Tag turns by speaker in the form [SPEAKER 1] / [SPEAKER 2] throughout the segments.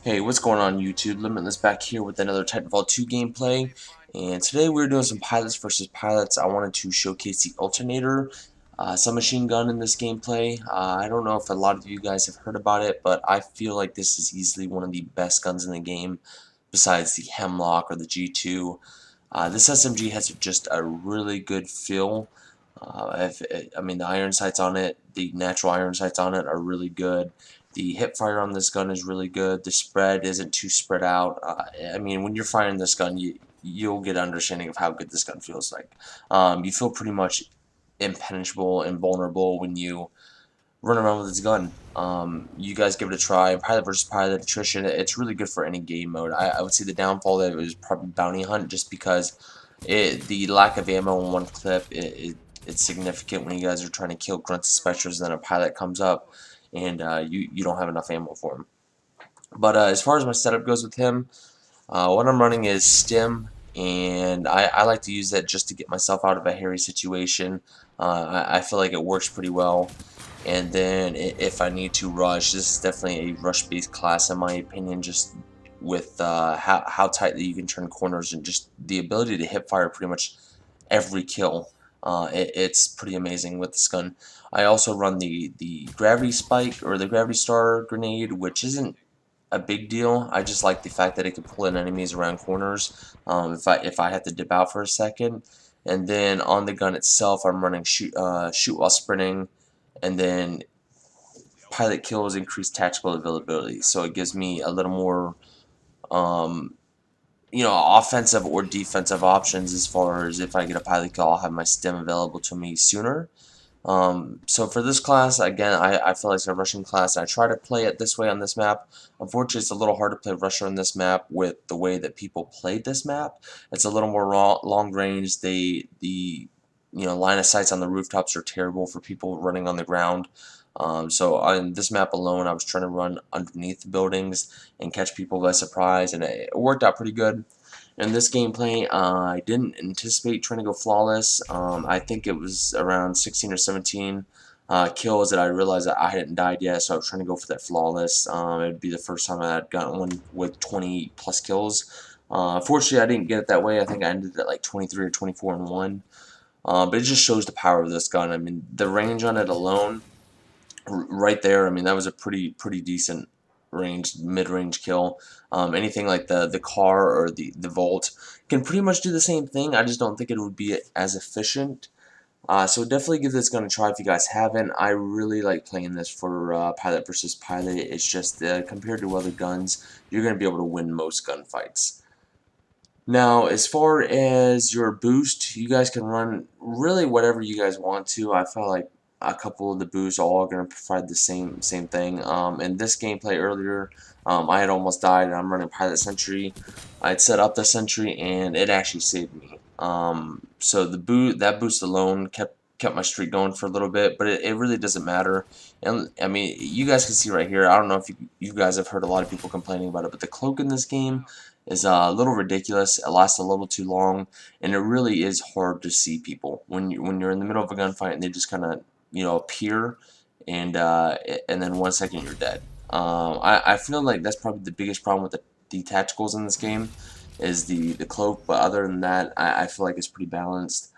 [SPEAKER 1] Hey, what's going on YouTube? Limitless back here with another Titanfall 2 gameplay, and today we're doing some pilots versus pilots. I wanted to showcase the Alternator submachine gun in this gameplay. I don't know if a lot of you guys have heard about it, but I feel like this is easily one of the best guns in the game, besides the Hemlock or the G2. This SMG has just a really good feel. I mean, the iron sights on it, the natural iron sights on it are really good. The hip fire on this gun is really good. The spread isn't too spread out. I mean, when you're firing this gun, you'll get an understanding of how good this gun feels like. You feel pretty much impenetrable and vulnerable when you run around with this gun. You guys give it a try. Pilot versus pilot attrition. It's really good for any game mode. I would say the downfall of it was probably bounty hunt, just because the lack of ammo in one clip it's significant when you guys are trying to kill grunts and specters, and then a pilot comes up and you don't have enough ammo for him. But as far as my setup goes with him, what I'm running is stim, and I like to use that just to get myself out of a hairy situation. I feel like it works pretty well. And then if I need to rush, this is definitely a rush-based class in my opinion, just with how tightly you can turn corners and just the ability to hip fire pretty much every kill. It's pretty amazing with this gun. I also run the gravity spike or the gravity star grenade, which isn't a big deal. I just like the fact that it can pull in enemies around corners if I have to dip out for a second. And then on the gun itself, I'm running shoot while sprinting, and then pilot kills increase tactical availability, so it gives me a little more offensive or defensive options. As far as if I get a pilot kill, I'll have my stim available to me sooner. So for this class, again, I feel like it's a rushing class. I try to play it this way on this map. Unfortunately, it's a little hard to play rusher on this map with the way that people played this map. It's a little more long range. The line of sights on the rooftops are terrible for people running on the ground. So on this map alone, I was trying to run underneath the buildings and catch people by surprise, and it worked out pretty good. In this gameplay, I didn't anticipate trying to go flawless. I think it was around 16 or 17 kills that I realized that I hadn't died yet, so I was trying to go for that flawless. It would be the first time I had gotten one with 20 plus kills. Fortunately, I didn't get it that way. I think I ended at like 23 or 24 and 1. But it just shows the power of this gun. I mean, the range on it alone, right there, I mean, that was a pretty decent mid-range kill. Anything like the car or the Volt can pretty much do the same thing. I just don't think it would be as efficient. So definitely give this gun a try if you guys haven't. I really like playing this for pilot versus pilot. It's just compared to other guns, you're going to be able to win most gunfights. Now, as far as your boost, you guys can run really whatever you guys want to. I felt like a couple of the boosts all are going to provide the same thing. In this gameplay earlier, I had almost died, and I'm running Pilot Sentry. I'd set up the Sentry, and it actually saved me. So that boost alone kept my streak going for a little bit, but it really doesn't matter. And I mean, you guys can see right here. I don't know if you guys have heard a lot of people complaining about it, but the cloak in this game is a little ridiculous. It lasts a little too long, and it really is hard to see people when you're in the middle of a gunfight and they just kind of appear, and then 1 second you're dead. I feel like that's probably the biggest problem with the tacticals in this game is the cloak, but other than that, I feel like it's pretty balanced.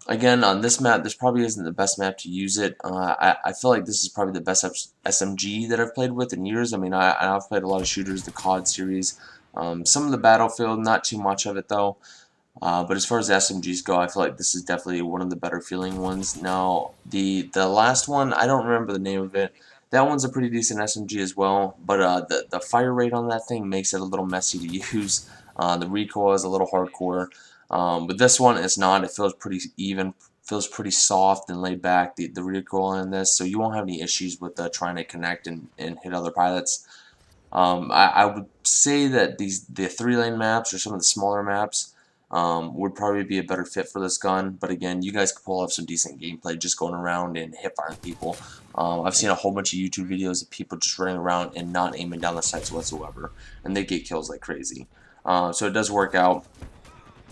[SPEAKER 1] Again, on this map, this probably isn't the best map to use it. I feel like this is probably the best SMG that I've played with in years. I mean, I've played a lot of shooters, the COD series, some of the Battlefield, not too much of it though. But as far as the SMGs go, I feel like this is definitely one of the better feeling ones. Now, the last one, I don't remember the name of it. That one's a pretty decent SMG as well, but the fire rate on that thing makes it a little messy to use. The recoil is a little hardcore. But this one is not. It feels pretty even, feels pretty soft and laid back, the recoil on this, so you won't have any issues with trying to connect and hit other pilots. I would say that the 3-lane maps or some of the smaller maps would probably be a better fit for this gun, but again, you guys could pull off some decent gameplay just going around and hip firing people. I've seen a whole bunch of YouTube videos of people just running around and not aiming down the sights whatsoever, and they get kills like crazy. So it does work out.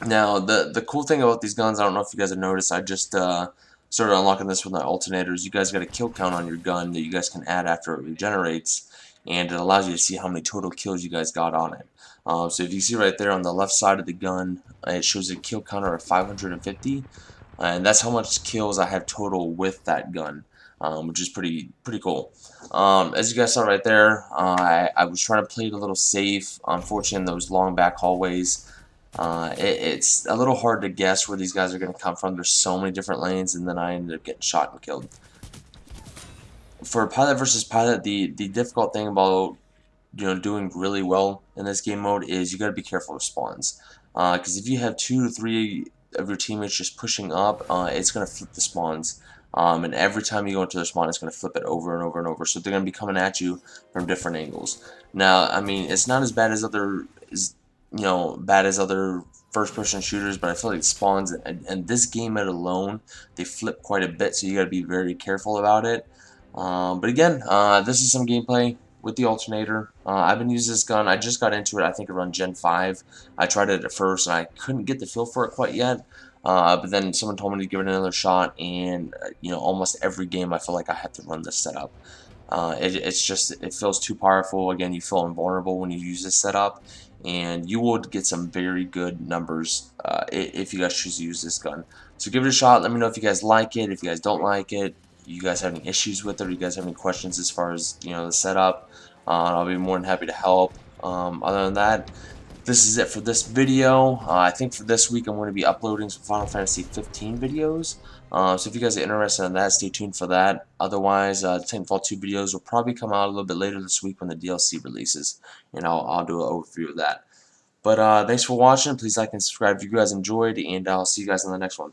[SPEAKER 1] Now, the cool thing about these guns, I don't know if you guys have noticed, I just started unlocking this with my alternators. You guys got a kill count on your gun that you guys can add after it regenerates. and it allows you to see how many total kills you guys got on it. So if you see right there on the left side of the gun, it shows a kill counter of 550, and that's how much kills I have total with that gun, which is pretty cool. As you guys saw right there, I was trying to play it a little safe. Unfortunately, in those long back hallways, it's a little hard to guess where these guys are going to come from. There's so many different lanes, and then I ended up getting shot and killed. For pilot versus pilot, the difficult thing about doing really well in this game mode is you got to be careful with spawns, because if you have 2 to 3 of your teammates just pushing up, it's going to flip the spawns, and every time you go into their spawn, it's going to flip it over and over and over, so they're going to be coming at you from different angles. Now, I mean, it's not as bad as other first-person shooters, but I feel like spawns and this game mode alone, they flip quite a bit, so you got to be very careful about it. But again, this is some gameplay with the alternator. I've been using this gun. I just got into it, I think around Gen 5. I tried it at first, and I couldn't get the feel for it quite yet. But then someone told me to give it another shot, and almost every game I feel like I have to run this setup. It feels too powerful. Again, you feel invulnerable when you use this setup, and you will get some very good numbers if you guys choose to use this gun. So give it a shot. Let me know if you guys like it. If you guys don't like it, you guys have any issues with it, or you guys have any questions as far as the setup, I'll be more than happy to help. Other than that, this is it for this video. I think for this week I'm going to be uploading some Final Fantasy 15 videos. So if you guys are interested in that, stay tuned for that. Otherwise, Titanfall 2 videos will probably come out a little bit later this week when the DLC releases, and I'll do an overview of that. But thanks for watching. Please like and subscribe if you guys enjoyed, and I'll see you guys in the next one.